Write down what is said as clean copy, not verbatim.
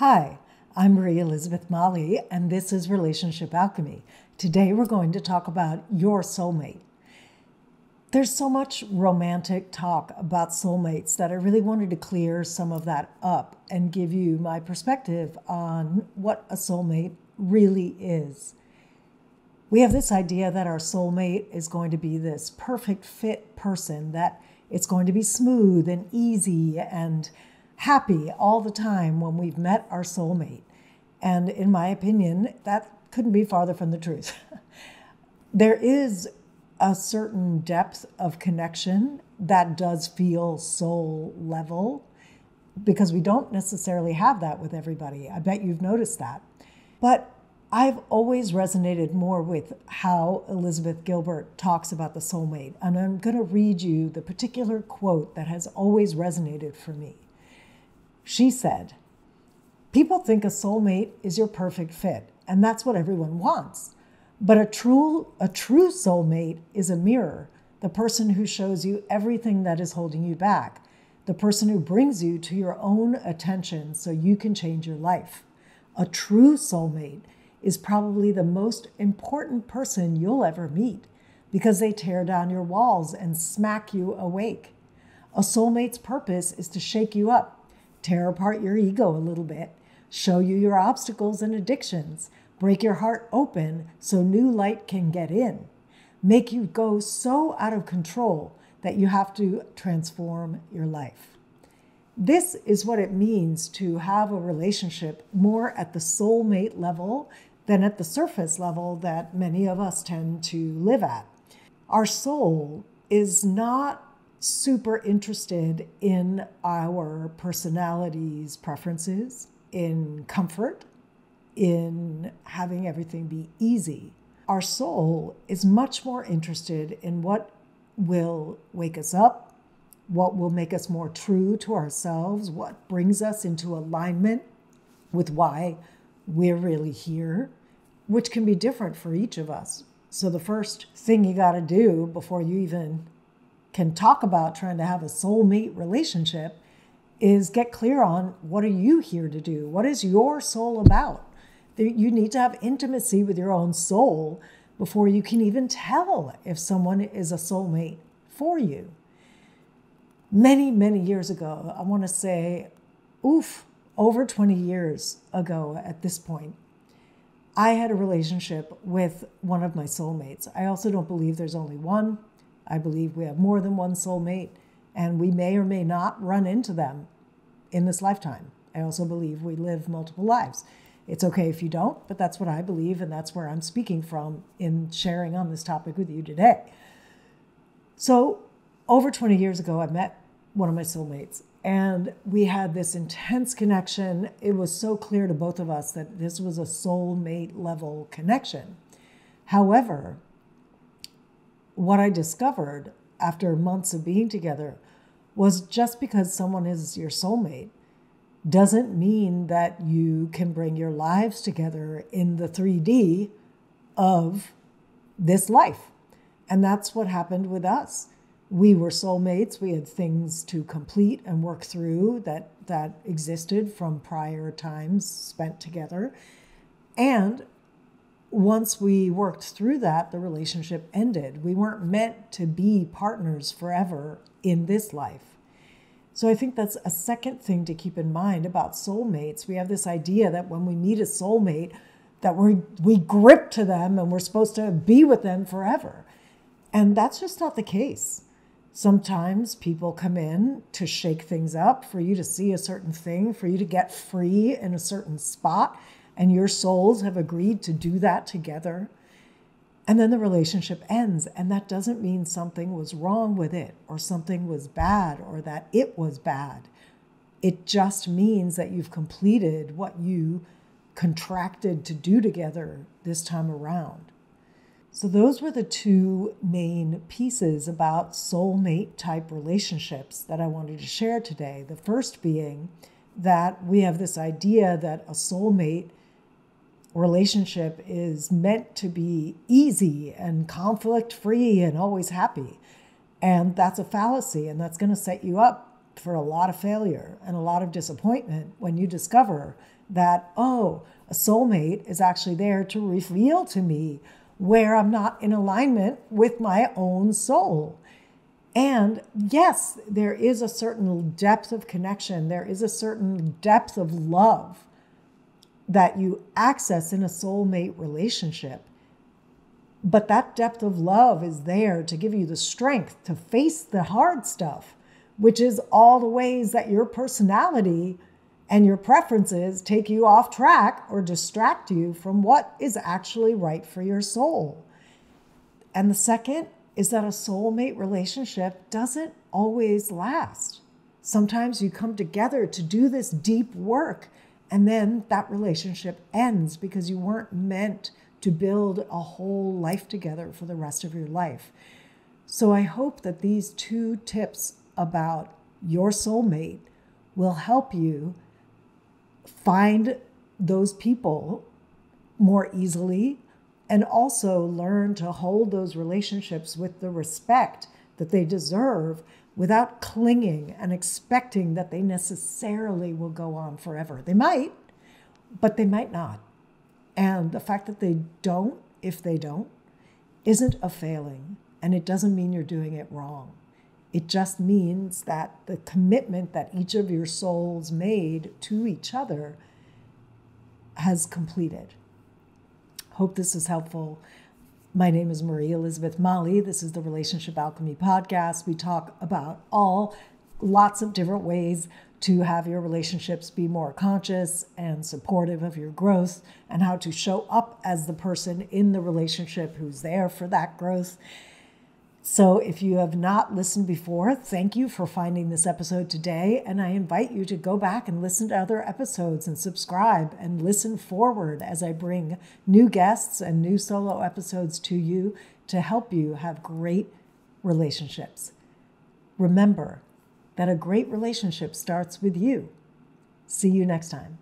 Hi, I'm Marie Elizabeth Molly, and this is Relationship Alchemy. Today we're going to talk about your soulmate. There's so much romantic talk about soulmates that I really wanted to clear some of that up and give you my perspective on what a soulmate really is. We have this idea that our soulmate is going to be this perfect fit person, that it's going to be smooth and easy and happy all the time when we've met our soulmate. And in my opinion, that couldn't be farther from the truth. There is a certain depth of connection that does feel soul level, because we don't necessarily have that with everybody. I bet you've noticed that. But I've always resonated more with how Elizabeth Gilbert talks about the soulmate. And I'm going to read you the particular quote that has always resonated for me. She said, "People think a soulmate is your perfect fit, and that's what everyone wants. But a true soulmate is a mirror, the person who shows you everything that is holding you back, the person who brings you to your own attention so you can change your life. A true soulmate is probably the most important person you'll ever meet, because they tear down your walls and smack you awake. A soulmate's purpose is to shake you up, tear apart your ego a little bit, show you your obstacles and addictions, break your heart open so new light can get in, make you go so out of control that you have to transform your life." This is what it means to have a relationship more at the soulmate level than at the surface level that many of us tend to live at. Our soul is not super interested in our personalities' preferences, in comfort, in having everything be easy. Our soul is much more interested in what will wake us up, what will make us more true to ourselves, what brings us into alignment with why we're really here, which can be different for each of us. So the first thing you got to do before you even can talk about trying to have a soulmate relationship is get clear on, what are you here to do? What is your soul about? You need to have intimacy with your own soul before you can even tell if someone is a soulmate for you. Many, many years ago, I want to say, over 20 years ago at this point, I had a relationship with one of my soulmates. I also don't believe there's only one. I believe we have more than one soulmate, and we may or may not run into them in this lifetime. I also believe we live multiple lives. It's okay if you don't, but that's what I believe, and that's where I'm speaking from in sharing on this topic with you today. So over 20 years ago, I met one of my soulmates, and we had this intense connection. It was so clear to both of us that this was a soulmate level connection. However, what I discovered after months of being together was just because someone is your soulmate doesn't mean that you can bring your lives together in the 3D of this life. And that's what happened with us. We were soulmates. We had things to complete and work through that existed from prior times spent together. And once we worked through that, the relationship ended. We weren't meant to be partners forever in this life. So I think that's a second thing to keep in mind about soulmates. We have this idea that when we meet a soulmate, that we grip to them and we're supposed to be with them forever. And that's just not the case. Sometimes people come in to shake things up, for you to see a certain thing, for you to get free in a certain spot, and your souls have agreed to do that together. And then the relationship ends, and that doesn't mean something was wrong with it, or something was bad, or that it was bad. It just means that you've completed what you contracted to do together this time around. So those were the two main pieces about soulmate type relationships that I wanted to share today. The first being that we have this idea that a soulmate relationship is meant to be easy and conflict-free and always happy. And that's a fallacy, and that's going to set you up for a lot of failure and a lot of disappointment when you discover that, oh, a soulmate is actually there to reveal to me where I'm not in alignment with my own soul. And yes, there is a certain depth of connection. There is a certain depth of love that you access in a soulmate relationship. But that depth of love is there to give you the strength to face the hard stuff, which is all the ways that your personality and your preferences take you off track or distract you from what is actually right for your soul. And the second is that a soulmate relationship doesn't always last. Sometimes you come together to do this deep work, and then that relationship ends because you weren't meant to build a whole life together for the rest of your life. So I hope that these 2 tips about your soulmate will help you find those people more easily, and also learn to hold those relationships with the respect that they deserve without clinging and expecting that they necessarily will go on forever. They might, but they might not. And the fact that they don't, if they don't, isn't a failing. And it doesn't mean you're doing it wrong. It just means that the commitment that each of your souls made to each other has completed. Hope this is helpful. My name is Marie Elizabeth Molly. This is the Relationship Alchemy Podcast. We talk about lots of different ways to have your relationships be more conscious and supportive of your growth, and how to show up as the person in the relationship who's there for that growth. So if you have not listened before, thank you for finding this episode today. And I invite you to go back and listen to other episodes and subscribe and listen forward as I bring new guests and new solo episodes to you to help you have great relationships. Remember that a great relationship starts with you. See you next time.